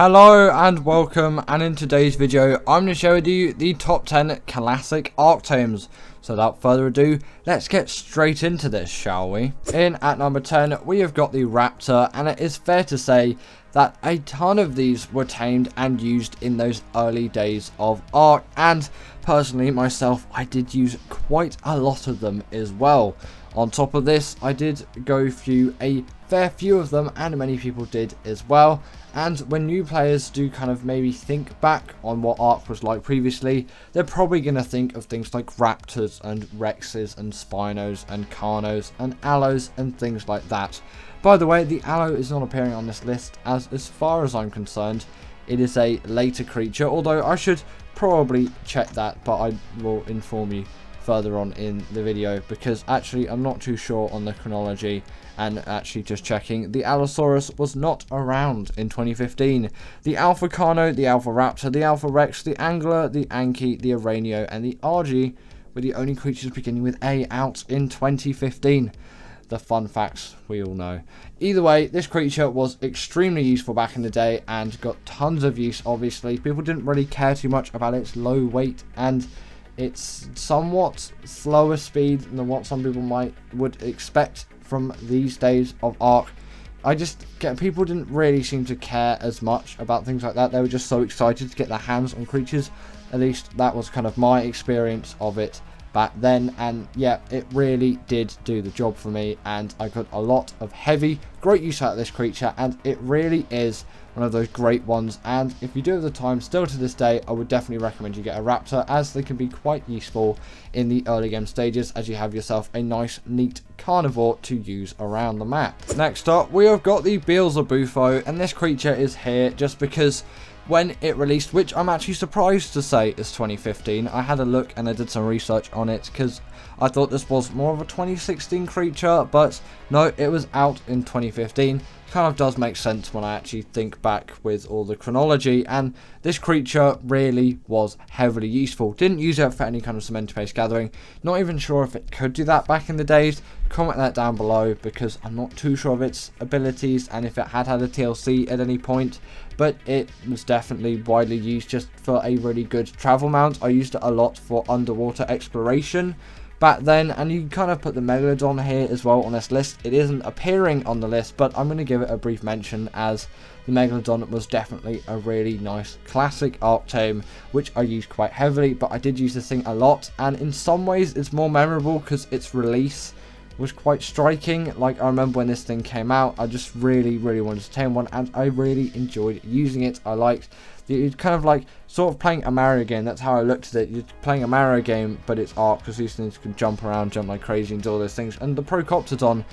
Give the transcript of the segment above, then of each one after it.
Hello and welcome, and in today's video I'm going to share with you the top 10 classic Ark Tames. So without further ado, let's get straight into this, shall we? In at number 10 we have got the Raptor, and it is fair to say that a ton of these were tamed and used in those early days of Ark, and personally myself I did use quite a lot of them as well. On top of this, I did go through a fair few of them, and many people did as well. And when new players do kind of maybe think back on what Ark was like previously, they're probably going to think of things like Raptors and Rexes and Spinos and Carnos and Allos and things like that. By the way, the Allo is not appearing on this list, as far as I'm concerned, it is a later creature, although I should probably check that, but I will inform you further on in the video, because actually I'm not too sure on the chronology, and actually just checking, the Allosaurus was not around in 2015. The Alpha Carno, the Alpha Raptor, the Alpha Rex, the Angler, the Anki, the Aranio, and the RG were the only creatures beginning with A out in 2015. The fun facts we all know. Either way, this creature was extremely useful back in the day and got tons of use. Obviously, people didn't really care too much about its low weight and it's somewhat slower speed than what some people would expect from these days of Ark. People didn't really seem to care as much about things like that. They were just so excited to get their hands on creatures. At least that was kind of my experience of it back then, and yeah, it really did do the job for me, and I got a lot of great use out of this creature, and it really is one of those great ones. And if you do have the time still to this day, I would definitely recommend you get a Raptor, as they can be quite useful in the early game stages, as you have yourself a nice neat carnivore to use around the map. Next up we have got the Beelzebufo, and this creature is here just because when it released, which I'm actually surprised to say is 2015. I had a look and I did some research on it because I thought this was more of a 2016 creature, but no, it was out in 2015. Kind of does make sense when I actually think back with all the chronology, and this creature really was heavily useful. Didn't use it for any kind of cement-based gathering. Not even sure if it could do that back in the days. Comment that down below, because I'm not too sure of its abilities and if it had a TLC at any point, but it was definitely widely used just for a really good travel mount. I used it a lot for underwater exploration back then, and you can kind of put the Megalodon here as well on this list. It isn't appearing on the list, but I'm going to give it a brief mention, as the Megalodon was definitely a really nice classic Ark Tame, which I used quite heavily, but I did use this thing a lot, and in some ways it's more memorable because its release was quite striking. Like, I remember when this thing came out, I just really wanted to tame one, and I really enjoyed using it. I liked it's kind of like sort of playing a Mario game. That's how I looked at it. You're playing a Mario game, but it's Ark, because these things can jump around, jump like crazy, and do all those things. And the Procoptodon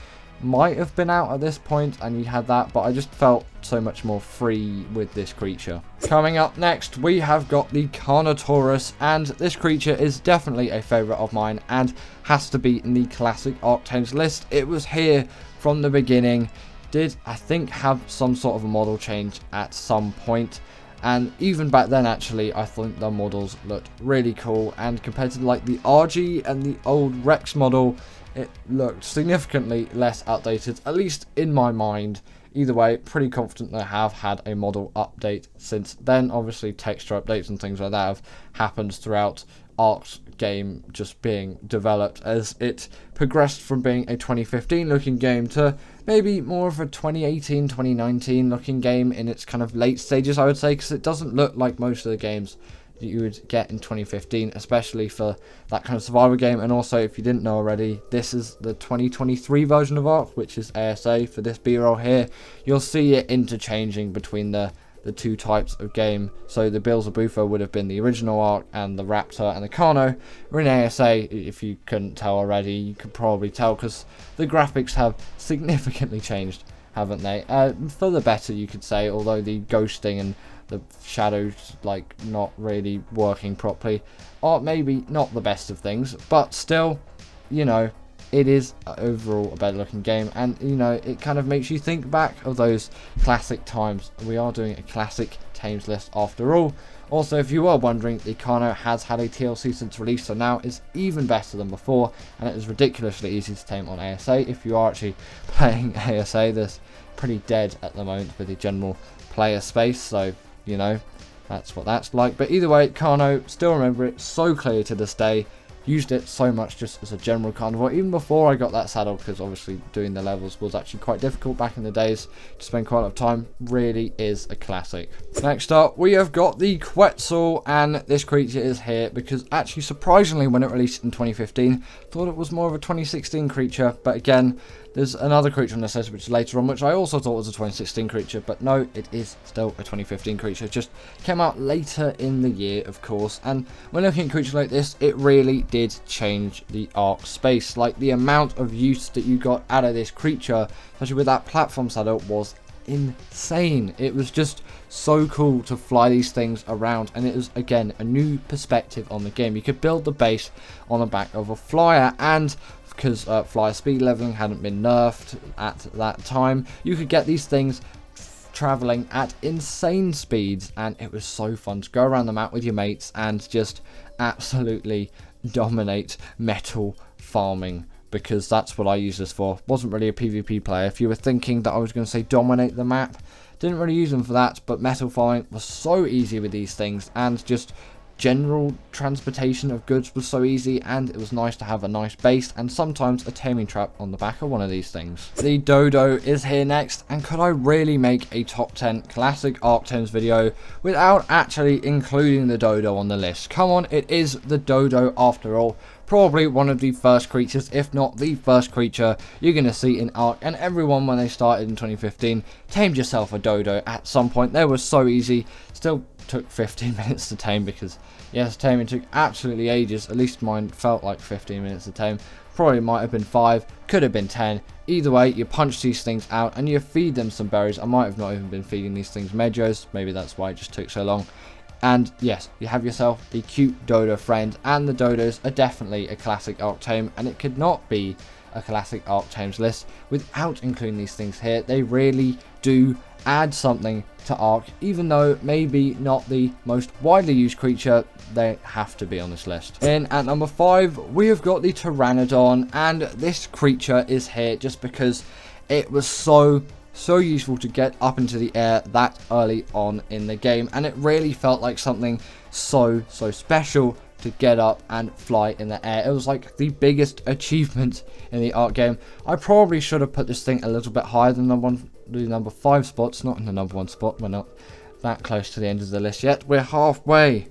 might have been out at this point, and you had that, but I just felt so much more free with this creature. Coming up next, we have got the Carnotaurus, and this creature is definitely a favourite of mine and has to be in the classic Ark Tames list. It was here from the beginning. Did, I think, have some sort of a model change at some point. And even back then, actually, I think the models looked really cool, and compared to like the RG and the old Rex model, it looked significantly less outdated, at least in my mind. Either way, pretty confident they have had a model update since then. Obviously, texture updates and things like that have happened throughout Ark's game just being developed, as it progressed from being a 2015 looking game to maybe more of a 2018 2019 looking game in its kind of late stages, I would say, because it doesn't look like most of the games that you would get in 2015, especially for that kind of survivor game. And also, if you didn't know already, this is the 2023 version of Ark, which is ASA. For this B-roll here, you'll see it interchanging between the two types of game. So the Beelzebufo would have been the original Ark, and the Raptor and the Carno are in ASA. If you couldn't tell already, you could probably tell, because the graphics have significantly changed, haven't they? For the better, you could say, although the ghosting and the shadows like not really working properly are maybe not the best of things, but still, you know, it is overall a better looking game, and you know, it kind of makes you think back of those classic times. We are doing a classic Tames list after all. Also, if you were wondering, the Carno has had a TLC since release, so now it's even better than before, and it is ridiculously easy to tame on ASA. If you are actually playing ASA, there's pretty dead at the moment with the general player space, so, you know, that's what that's like. But either way, Carno, still remember it so clear to this day. Used it so much just as a general carnivore, even before I got that saddle, because obviously doing the levels was actually quite difficult back in the days. To spend quite a lot of time, really is a classic. Next up, we have got the Quetzal, and this creature is here because actually, surprisingly, when it released in 2015, thought it was more of a 2016 creature, but again, there's another creature on this list which is later on, which I also thought was a 2016 creature, but no, it is still a 2015 creature. It just came out later in the year, of course, and when looking at creatures like this, it really did change the Ark space. Like, the amount of use that you got out of this creature, especially with that platform saddle, was insane. It was just so cool to fly these things around, and it was, again, a new perspective on the game. You could build the base on the back of a flyer, and because flyer speed leveling hadn't been nerfed at that time, you could get these things traveling at insane speeds, and it was so fun to go around the map with your mates and just absolutely dominate metal farming, because that's what I use this for. Wasn't really a PvP player. If you were thinking that I was going to say dominate the map, didn't really use them for that, but metal farming was so easy with these things, and just general transportation of goods was so easy, and it was nice to have a nice base and sometimes a taming trap on the back of one of these things. The Dodo is here next, and could I really make a top 10 classic Ark Tames video without actually including the Dodo on the list? Come on, it is the Dodo after all. Probably one of the first creatures, if not the first creature you're going to see in Ark, and everyone when they started in 2015 tamed yourself a Dodo at some point. They were so easy. Still took 15 minutes to tame, because yes, taming took absolutely ages. At least mine felt like 15 minutes to tame. Probably might have been 5, could have been 10. Either way, you punch these things out and you feed them some berries. I might have not even been feeding these things medjos, maybe that's why it just took so long. And yes, you have yourself the cute Dodo friend, and the Dodos are definitely a classic Ark Tame, and it could not be a classic Ark Tames list without including these things here. They really do add something to Ark, even though maybe not the most widely used creature, they have to be on this list. In at number 5, we have got the Pteranodon, and this creature is here just because it was so useful to get up into the air that early on in the game, and it really felt like something so special to get up and fly in the air. It was like the biggest achievement in the Ark game. I probably should have put this thing a little bit higher than the number 5 spots, not in the number 1 spot. We're not that close to the end of the list yet. We're halfway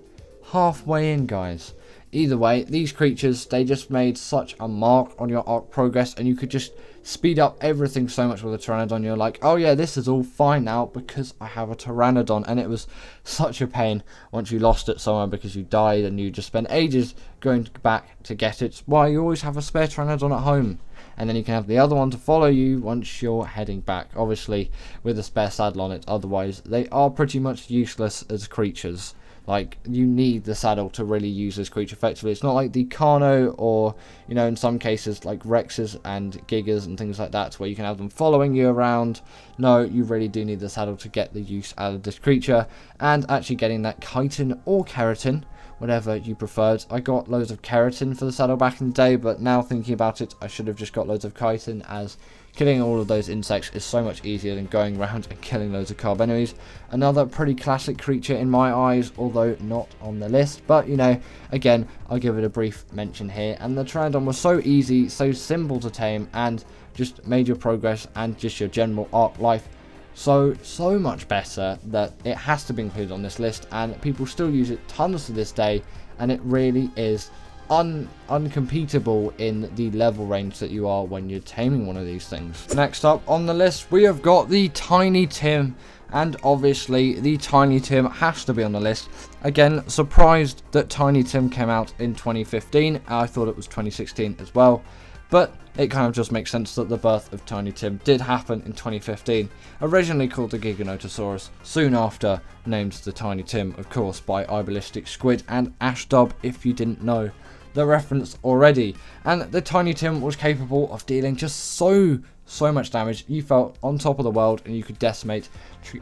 in, guys. Either way, these creatures, they just made such a mark on your Ark progress, and you could just speed up everything so much with a Pteranodon. You're like, oh yeah, this is all fine now because I have a Pteranodon. And it was such a pain once you lost it somewhere because you died and you just spent ages going back to get it. Why, you always have a spare Pteranodon at home, and then you can have the other one to follow you once you're heading back, obviously with a spare saddle on it. Otherwise, they are pretty much useless as creatures. Like, you need the saddle to really use this creature effectively. It's not like the Carno, or, you know, in some cases like Rexes and Gigas and things like that, where you can have them following you around. No, you really do need the saddle to get the use out of this creature, and actually getting that chitin or keratin, whatever you preferred. I got loads of keratin for the saddle back in the day, but now thinking about it, I should have just got loads of chitin, as killing all of those insects is so much easier than going around and killing loads of carb enemies. Another pretty classic creature in my eyes, although not on the list. But, you know, again, I'll give it a brief mention here. And the Pteranodon was so easy, so simple to tame, and just made your progress and just your general Ark life so much better that it has to be included on this list. And people still use it tons to this day, and it really is uncompetable in the level range that you are when you're taming one of these things. Next up on the list, we have got the Tiny Tim, and obviously the Tiny Tim has to be on the list. Again, surprised that Tiny Tim came out in 2015. I thought it was 2016 as well, but it kind of just makes sense that the birth of Tiny Tim did happen in 2015. Originally called the Giganotosaurus, soon after named the Tiny Tim, of course, by Ibalistic Squid and Ashdub, if you didn't know the reference already. And the Tiny Tim was capable of dealing just so much damage. You felt on top of the world, and you could decimate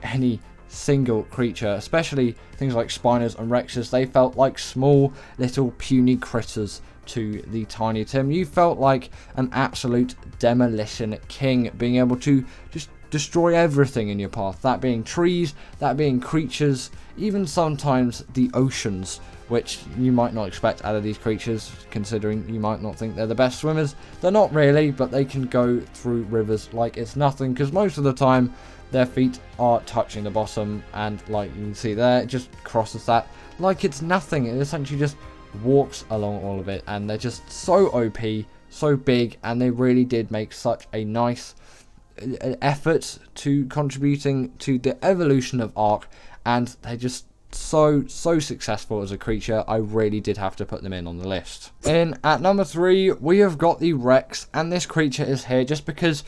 any single creature, especially things like Spiners and Rexes. They felt like small little puny critters to the Tiny Tim. You felt like an absolute demolition king, being able to just destroy everything in your path, that being trees, that being creatures, even sometimes the oceans, which you might not expect out of these creatures, considering you might not think they're the best swimmers. They're not really, but they can go through rivers like it's nothing, because most of the time their feet are touching the bottom, and like you can see there, it just crosses that like it's nothing. It essentially just walks along all of it, and they're just so OP, so big, and they really did make such a nice effort to contributing to the evolution of Ark, and they're just so successful as a creature. I really did have to put them in on the list. In at number 3, we have got the Rex, and this creature is here just because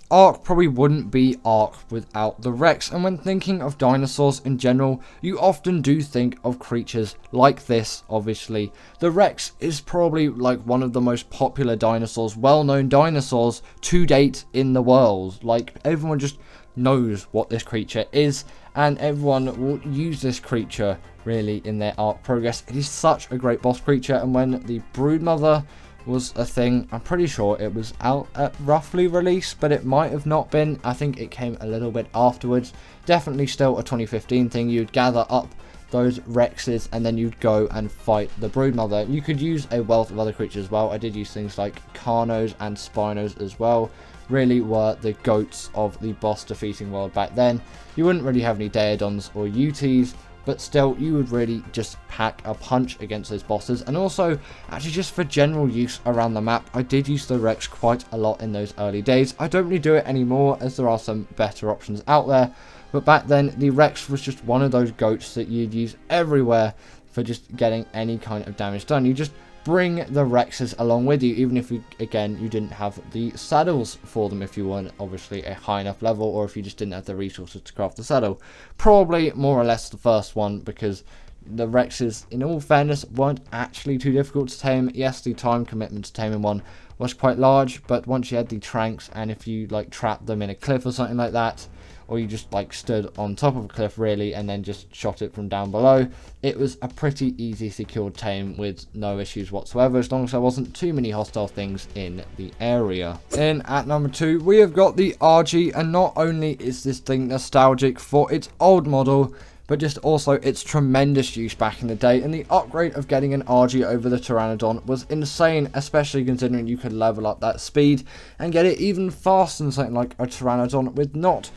Ark probably wouldn't be Ark without the Rex, and when thinking of dinosaurs in general, you often do think of creatures like this. Obviously, the Rex is probably like one of the most popular dinosaurs, well-known dinosaurs to date in the world. Like, everyone just knows what this creature is, and everyone will use this creature really in their Ark progress. It is such a great boss creature, and when the Broodmother was a thing, I'm pretty sure it was out at roughly release, but it might have not been. I think it came a little bit afterwards. Definitely still a 2015 thing. You'd gather up those Rexes and then you'd go and fight the Broodmother. You could use a wealth of other creatures as well. I did use things like Carnos and Spinos as well. Really were the goats of the boss defeating world back then. You wouldn't really have any Daedons or UTs, but still, you would really just pack a punch against those bosses. And also, actually just for general use around the map, I did use the Rex quite a lot in those early days. I don't really do it anymore, as there are some better options out there. But back then, the Rex was just one of those goats that you'd use everywhere for just getting any kind of damage done. You just bring the Rexes along with you, even if you didn't have the saddles for them, if you weren't obviously a high enough level, or if you just didn't have the resources to craft the saddle. Probably more or less the first one, because the Rexes, in all fairness, weren't actually too difficult to tame. Yes, the time commitment to taming one was quite large, but once you had the tranks, and if you like trapped them in a cliff or something like that, or you just like stood on top of a cliff really and then just shot it from down below, it was a pretty easy secured tame with no issues whatsoever, as long as there wasn't too many hostile things in the area. In at number 2, we have got the RG, and not only is this thing nostalgic for its old model, but just also its tremendous use back in the day, and the upgrade of getting an RG over the Pteranodon was insane, especially considering you could level up that speed and get it even faster than something like a Pteranodon with not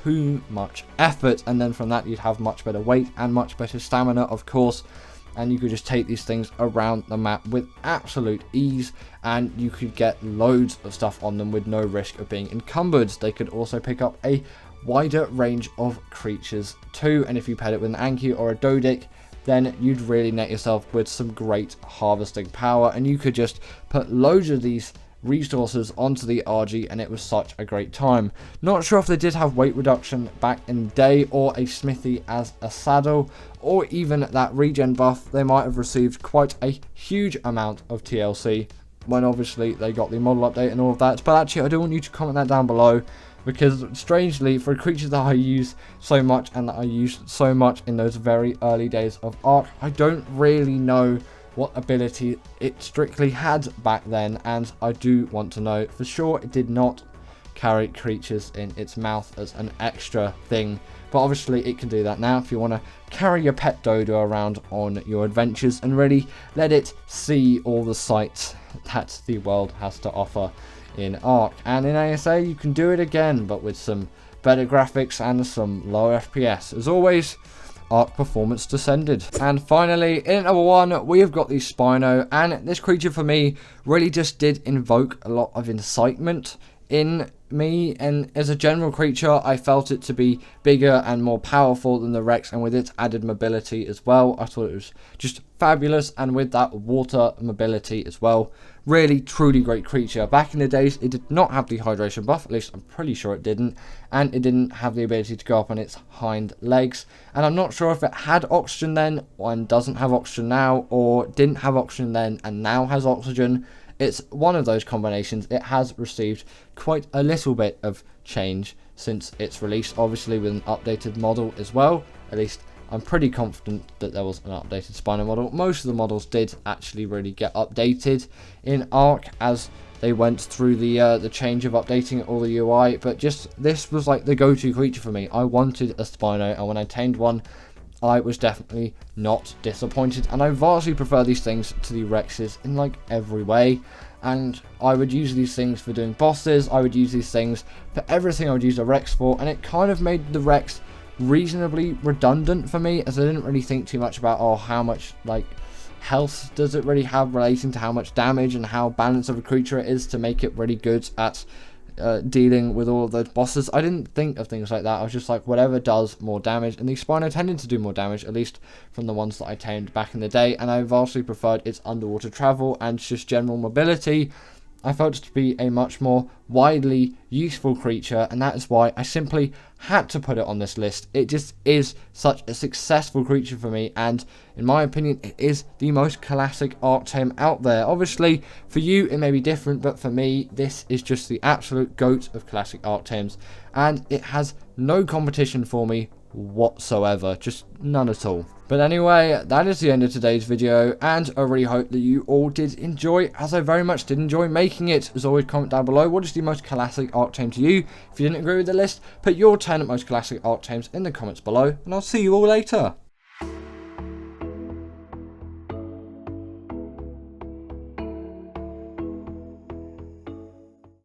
too much effort. And then from that, you'd have much better weight and much better stamina, of course, and you could just take these things around the map with absolute ease, and you could get loads of stuff on them with no risk of being encumbered. They could also pick up a wider range of creatures too, and if you paired it with an Anki or a Dodic, then you'd really net yourself with some great harvesting power, and you could just put loads of these resources onto the RG, and it was such a great time. Not sure if they did have weight reduction back in the day, or a smithy as a saddle, or even that regen buff. They might have received quite a huge amount of TLC when obviously they got the model update and all of that. But actually, I do want you to comment that down below, because strangely, for a creature that I use so much and that I used so much in those very early days of Ark, I don't really know what ability it strictly had back then, and I do want to know for sure. It did not carry creatures in its mouth as an extra thing, but obviously it can do that now if you want to carry your pet dodo around on your adventures and really let it see all the sights that the world has to offer in Ark. And in ASA you can do it again, but with some better graphics and some low FPS. As always, Ark performance descended. And finally, in at number 1, we have got the Spino, and this creature for me really just did invoke a lot of incitement in me, and as a general creature I felt it to be bigger and more powerful than the Rex, and with its added mobility as well, I thought it was just fabulous. And with that water mobility as well, really truly great creature. Back in the days it did not have the hydration buff, at least I'm pretty sure it didn't, and it didn't have the ability to go up on its hind legs, and I'm not sure if it had oxygen then and doesn't have oxygen now, or didn't have oxygen then and now has oxygen. It's one of those combinations. It has received quite a little bit of change since its release, obviously with an updated model as well. At least I'm pretty confident that there was an updated Spino model. Most of the models did actually really get updated in Ark, as they went through the change of updating all the UI, but just this was like the go-to creature for me. I wanted a Spino, and when I tamed one, I was definitely not disappointed, and I vastly prefer these things to the Rexes in like every way. And I would use these things for doing bosses, I would use these things for everything I would use a Rex for, and it kind of made the Rex reasonably redundant for me, as I didn't really think too much about, oh, how much like health does it really have relating to how much damage and how balanced of a creature it is to make it really good at dealing with all of those bosses. I didn't think of things like that. I was just like, whatever does more damage, and the Spino tended to do more damage, at least from the ones that I tamed back in the day, and I vastly preferred its underwater travel and just general mobility. I felt it to be a much more widely useful creature, and that is why I simply had to put it on this list. It just is such a successful creature for me, and in my opinion, it is the most classic Ark Tame out there. Obviously, for you, it may be different, but for me, this is just the absolute GOAT of classic Ark Tames, and it has no competition for me whatsoever, just none at all. But anyway, that is the end of today's video, and I really hope that you all did enjoy, as I very much did enjoy making it. As always, comment down below, what is the most classic Ark Tame to you? If you didn't agree with the list, put your 10 most classic Ark Tames in the comments below, and I'll see you all later.